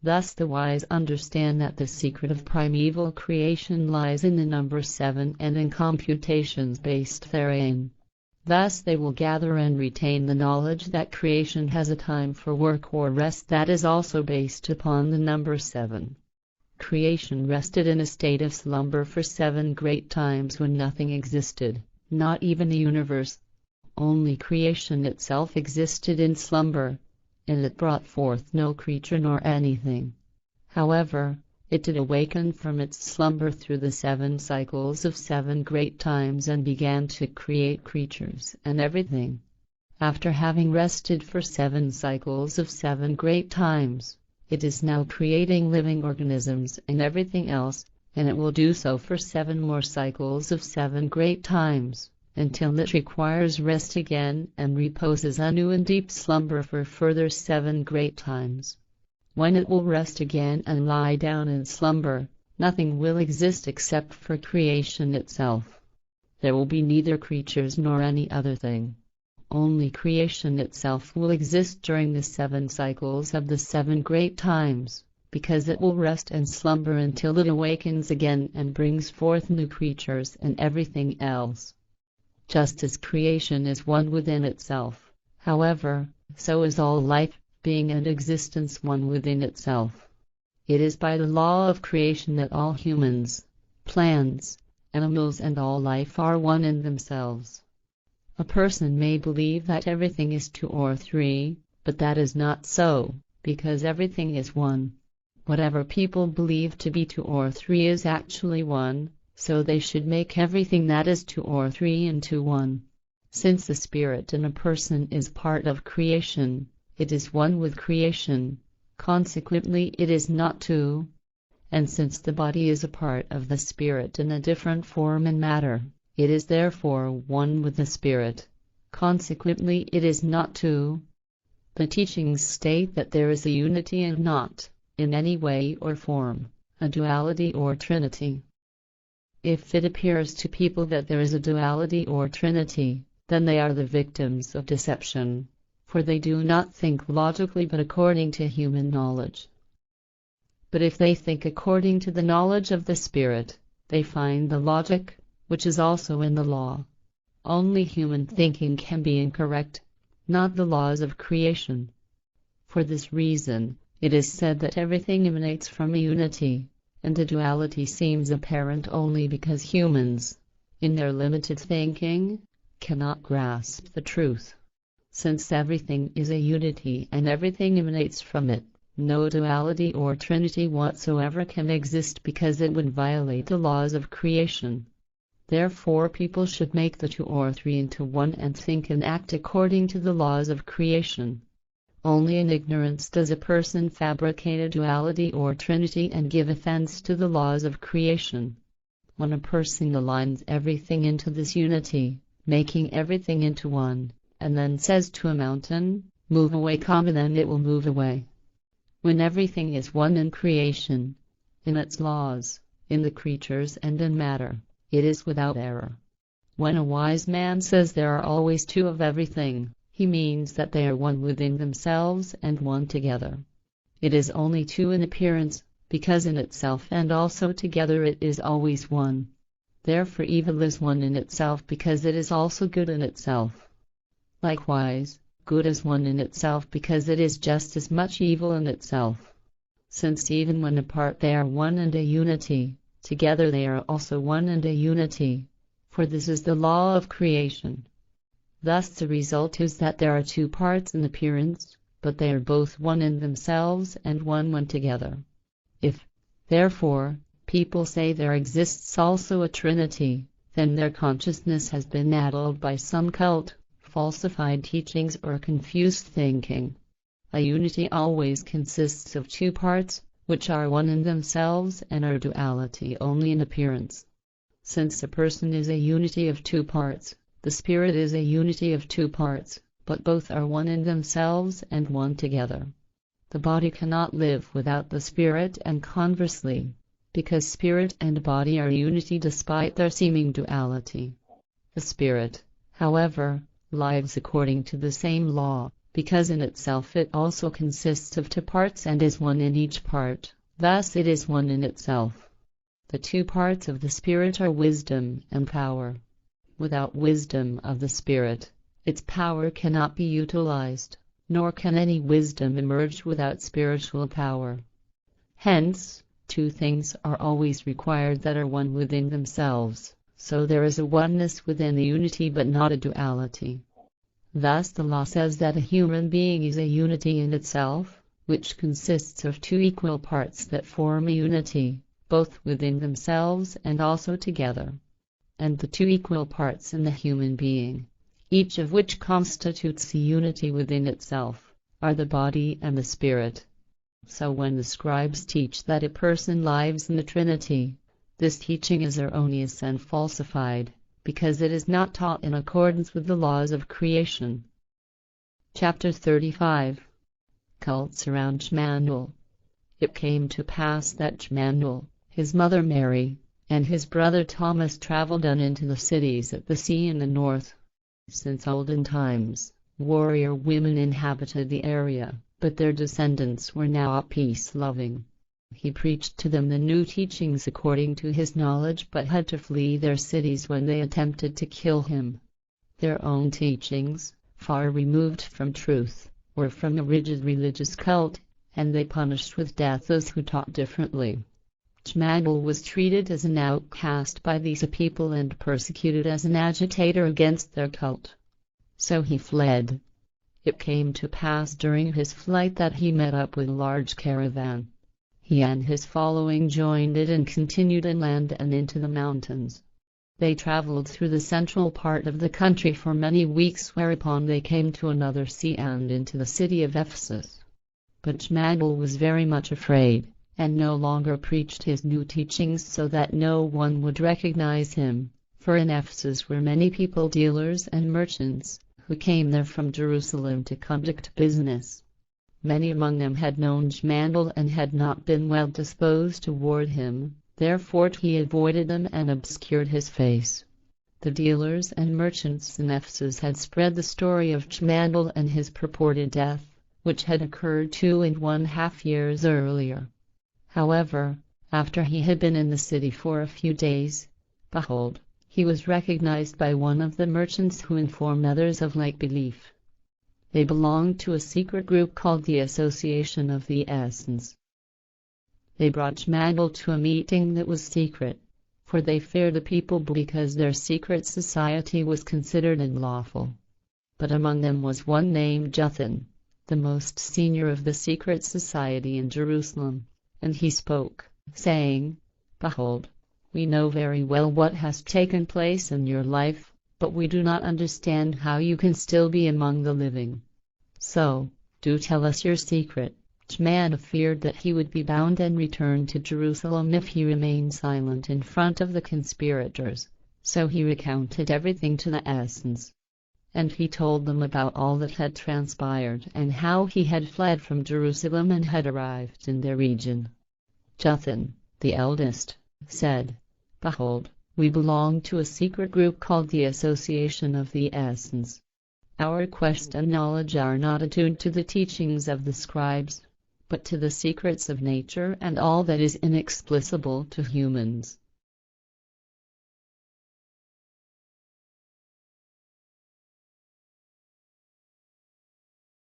Thus the wise understand that the secret of primeval creation lies in the number 7 and in computations based therein. Thus they will gather and retain the knowledge that creation has a time for work or rest that is also based upon the number 7. Creation rested in a state of slumber for 7 great times when nothing existed, not even the universe. Only creation itself existed in slumber, and it brought forth no creature nor anything. However, it did awaken from its slumber through the 7 cycles of 7 great times and began to create creatures and everything. After having rested for 7 cycles of 7 great times, it is now creating living organisms and everything else, and it will do so for 7 more cycles of 7 great times, until it requires rest again and reposes anew in deep slumber for further 7 great times. When it will rest again and lie down in slumber, nothing will exist except for creation itself. There will be neither creatures nor any other thing. Only creation itself will exist during the 7 cycles of the 7 great times, because it will rest and slumber until it awakens again and brings forth new creatures and everything else. Just as creation is one within itself, however, so is all life, being and existence one within itself. It is by the law of creation that all humans, plants, animals and all life are one in themselves. A person may believe that everything is 2 or 3, but that is not so, because everything is one. Whatever people believe to be 2 or 3 is actually one, so they should make everything that is 2 or 3 into one. Since the spirit in a person is part of creation, it is one with creation, consequently it is not 2. And since the body is a part of the spirit in a different form and matter, it is therefore one with the spirit, consequently it is not 2. The teachings state that there is a unity and not, in any way or form, a duality or trinity. If it appears to people that there is a duality or trinity, then they are the victims of deception, for they do not think logically but according to human knowledge. But if they think according to the knowledge of the Spirit, they find the logic, which is also in the law. Only human thinking can be incorrect, not the laws of creation. For this reason, it is said that everything emanates from a unity, and the duality seems apparent only because humans, in their limited thinking, cannot grasp the truth. Since everything is a unity and everything emanates from it, no duality or trinity whatsoever can exist because it would violate the laws of creation. Therefore people should make the 2 or 3 into one and think and act according to the laws of creation. Only in ignorance does a person fabricate a duality or trinity and give offense to the laws of creation. When a person aligns everything into this unity, making everything into one, and then says to a mountain, "Move away," then it will move away. When everything is one in creation, in its laws, in the creatures and in matter, it is without error. When a wise man says there are always 2 of everything, he means that they are one within themselves and one together. It is only 2 in appearance, because in itself and also together it is always one. Therefore evil is one in itself because it is also good in itself. Likewise, good is one in itself because it is just as much evil in itself. Since even when apart they are one and a unity, together they are also one and a unity, for this is the law of creation. Thus the result is that there are 2 parts in appearance, but they are both one in themselves and one when together. If, therefore, people say there exists also a trinity, then their consciousness has been addled by some cult, falsified teachings or confused thinking. A unity always consists of 2 parts, which are one in themselves and are duality only in appearance. Since a person is a unity of 2 parts, the spirit is a unity of 2 parts, but both are one in themselves and one together. The body cannot live without the spirit and conversely, because spirit and body are unity despite their seeming duality. The spirit, however, lives according to the same law, because in itself it also consists of two parts and is one in each part, thus it is one in itself. The two parts of the Spirit are wisdom and power. Without wisdom of the Spirit, its power cannot be utilized, nor can any wisdom emerge without spiritual power. Hence, two things are always required that are one within themselves, so there is a oneness within the unity but not a duality. Thus the law says that a human being is a unity in itself, which consists of two equal parts that form a unity, both within themselves and also together. And the two equal parts in the human being, each of which constitutes a unity within itself, are the body and the spirit. So when the scribes teach that a person lives in the Trinity, this teaching is erroneous and falsified, because it is not taught in accordance with the laws of creation. Chapter 35. Cults around Jmmanuel. It came to pass that Jmmanuel, his mother Mary, and his brother Thomas traveled on into the cities at the sea in the north. Since olden times, warrior women inhabited the area, but their descendants were now peace-loving. He preached to them the new teachings according to his knowledge, but had to flee their cities when they attempted to kill him. Their own teachings, far removed from truth, were from a rigid religious cult, and they punished with death those who taught differently. Jmmanuel was treated as an outcast by these people and persecuted as an agitator against their cult. So he fled. It came to pass during his flight that he met up with a large caravan. He and his following joined it and continued inland and into the mountains. They traveled through the central part of the country for many weeks, whereupon they came to another sea and into the city of Ephesus. But Jmmanuel was very much afraid, and no longer preached his new teachings so that no one would recognize him, for in Ephesus were many people, dealers and merchants, who came there from Jerusalem to conduct business. Many among them had known Jmmanuel and had not been well disposed toward him, therefore he avoided them and obscured his face. The dealers and merchants in Ephesus had spread the story of Jmmanuel and his purported death, which had occurred 2.5 years earlier. However, after he had been in the city for a few days, behold, he was recognized by one of the merchants who informed others of like belief. They belonged to a secret group called the Association of the Essence. They brought Jmmanuel to a meeting that was secret, for they feared the people because their secret society was considered unlawful. But among them was one named Jothan, the most senior of the secret society in Jerusalem, and he spoke, saying, "Behold, we know very well what has taken place in your life, but we do not understand how you can still be among the living. So, do tell us your secret." Jmmanuel feared that he would be bound and returned to Jerusalem if he remained silent in front of the conspirators, so he recounted everything to the Essence. And he told them about all that had transpired and how he had fled from Jerusalem and had arrived in their region. Jothan, the eldest, said, "Behold, we belong to a secret group called the Association of the Essence. Our quest and knowledge are not attuned to the teachings of the scribes, but to the secrets of nature and all that is inexplicable to humans.